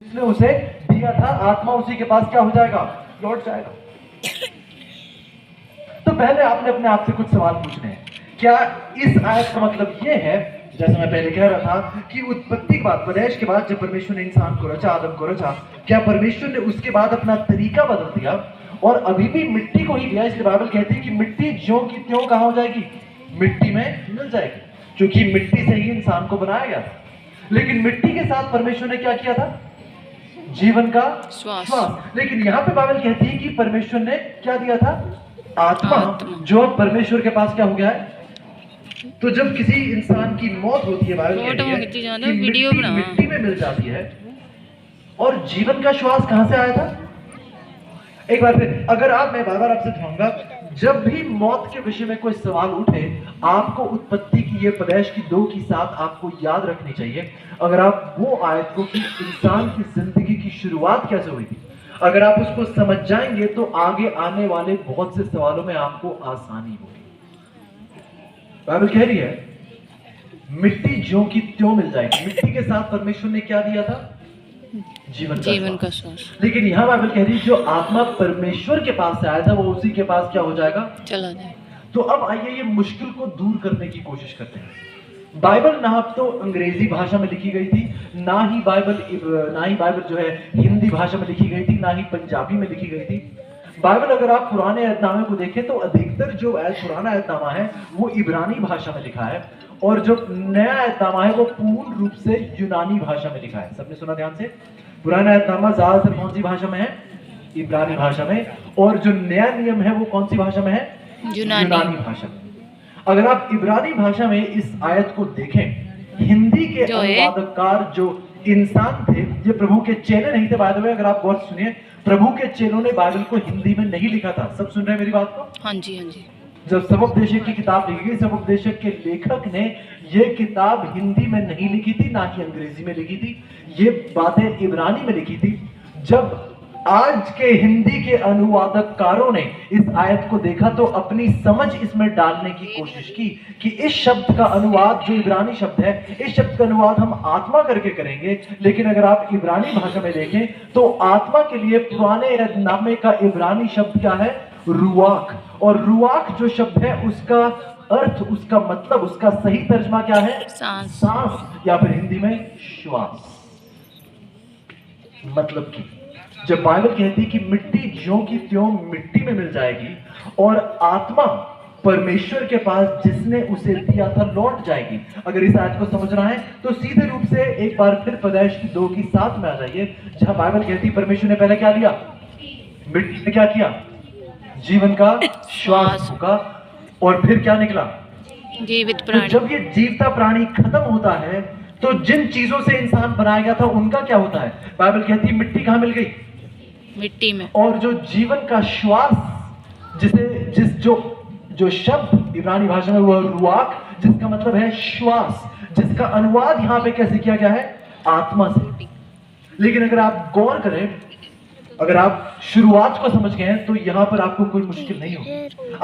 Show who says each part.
Speaker 1: जिसने उसे दिया था, आत्मा उसी के पास क्या हो जाएगा, लौट जाएगा। तो पहले आपने अपने आप से कुछ सवाल पूछने हैं। क्या इस आयत का मतलब यह है, जैसा मैं पहले कह रहा था, कि उत्पत्ति के बाद, पैदाइश के बाद जब परमेश्वर ने इंसान को रचा, आदम को रचा, क्या परमेश्वर ने उसके बाद अपना तरीका बदल दिया और अभी भी मिट्टी को ही दिया? इसलिए बाइबल कहती है कि मिट्टी ज्यों की त्यों कहां हो जाएगी, मिट्टी में मिल जाएगी, क्योंकि मिट्टी से ही इंसान को बनाया गया था। लेकिन मिट्टी के साथ परमेश्वर ने क्या किया था, जीवन का श्वास। लेकिन यहां पे बाइबल कहती है कि परमेश्वर ने क्या दिया था, आत्मा, जो परमेश्वर के पास क्या हो गया है। तो जब किसी इंसान की मौत होती है, बाइबल कहती है कि मिट्टी में मिल जाती है, और जीवन का श्वास कहां से आया था? एक बार फिर, अगर मैं बार-बार आपसे कहूंगा, जब भी मौत के विषय में कोई सवाल उठे, आपको उत्पत्ति की ये पैदाइश की 2 की 7 आपको याद रखनी चाहिए। अगर आप वो आयत को कि इंसान की जिंदगी की शुरुआत कैसे हुई थी, अगर आप उसको समझ जाएंगे तो आगे आने वाले बहुत से सवालों में आपको आसानी होगी। बाइबल कह रही है मिट्टी ज्यों की त्यों मिल जाएगी। मिट्टी के साथ परमेश्वर ने क्या दिया था, जीवन का श्वास। लेकिन यहां बाइबल कह रही है जो आत्मा परमेश्वर के पास से आया था, वो उसी के पास क्या हो जाएगा, चला जाएगा। तो अब आइए ये मुश्किल को दूर करने की कोशिश करते हैं। बाइबल ना तो अंग्रेजी भाषा में लिखी गई थी, ना ही बाइबल जो है हिंदी भाषा में लिखी गई थी, ना ही पंजाबी में लिखी गई थी। बाइबल अगर आप पुराने अहदनामे को देखें तो अधिकतर जो पुराना अहदनामा है वो इब्रानी भाषा में लिखा है, और जो नया अहदनामा है वो पूर्ण रूप से यूनानी भाषा में लिखा है। सबने सुना ध्यान से? पुराना अहदनामा ज्यादातर कौन सी भाषा में है, इब्रानी भाषा में, और जो नया नियम है वो कौन सी भाषा में है, यूनानी भाषा में। अगर आप इब्रानी भाषा में इस आयत को देखें, हिंदी के अनुवादकार जो इंसान थे, ये प्रभु के चेले नहीं थे। बाय द वे, अगर आप गौर से सुनिए, प्रभु के चेलों ने बाइबल को हिंदी में नहीं लिखा था। सब सुन रहे हैं मेरी बात को?
Speaker 2: हाँ जी, हाँ जी।
Speaker 1: जब सबोपदेशक की किताब लिखी गई, सबोपदेशक के लेखक ने ये किताब हिंदी में नहीं लिखी थी, ना ही अंग्रेजी में लिखी थी, ये बातें इब्रानी में लिखी थी। जब आज के हिंदी के अनुवादकारों ने इस आयत को देखा तो अपनी समझ इसमें डालने की कोशिश की कि इस शब्द का अनुवाद, जो इब्रानी शब्द है, इस शब्द का अनुवाद हम आत्मा करके करेंगे। लेकिन अगर आप इब्रानी भाषा में देखें तो आत्मा के लिए पुराने अहदनामे का इब्रानी शब्द क्या है, रुआक। और रुआक जो शब्द है उसका अर्थ, उसका मतलब, उसका सही तर्जमा क्या है, सांस, या फिर हिंदी में श्वास। मतलब कि जब बाइबल कहती है कि मिट्टी ज्यों की त्यों मिट्टी में मिल जाएगी और आत्मा परमेश्वर के पास जिसने उसे दिया था लौट जाएगी, अगर इस आयत को समझना है तो सीधे रूप से एक बार फिर पैदाइश की 2 की 7 में आ जाइए, जहां बाइबल कहती है परमेश्वर ने पहले क्या लिया, मिट्टी ने क्या किया, जीवन का श्वास फूंका, और फिर क्या निकला,
Speaker 2: जीवित प्राणी।
Speaker 1: तो जब ये जीवता प्राणी खत्म होता है तो जिन चीजों से इंसान बनाया गया था उनका क्या होता है? बाइबल कहती है मिट्टी कहां मिल गई,
Speaker 2: मिट्टी में।
Speaker 1: और जो जीवन का श्वास, जो शब्द इब्रानी भाषा में वो रुआक, जिसका मतलब है श्वास, जिसका अनुवाद यहां पे कैसे किया गया है, आत्मा से। लेकिन अगर आप गौर करें, अगर आप शुरुआत को समझ गए हैं तो यहां पर आपको कोई मुश्किल नहीं होगी।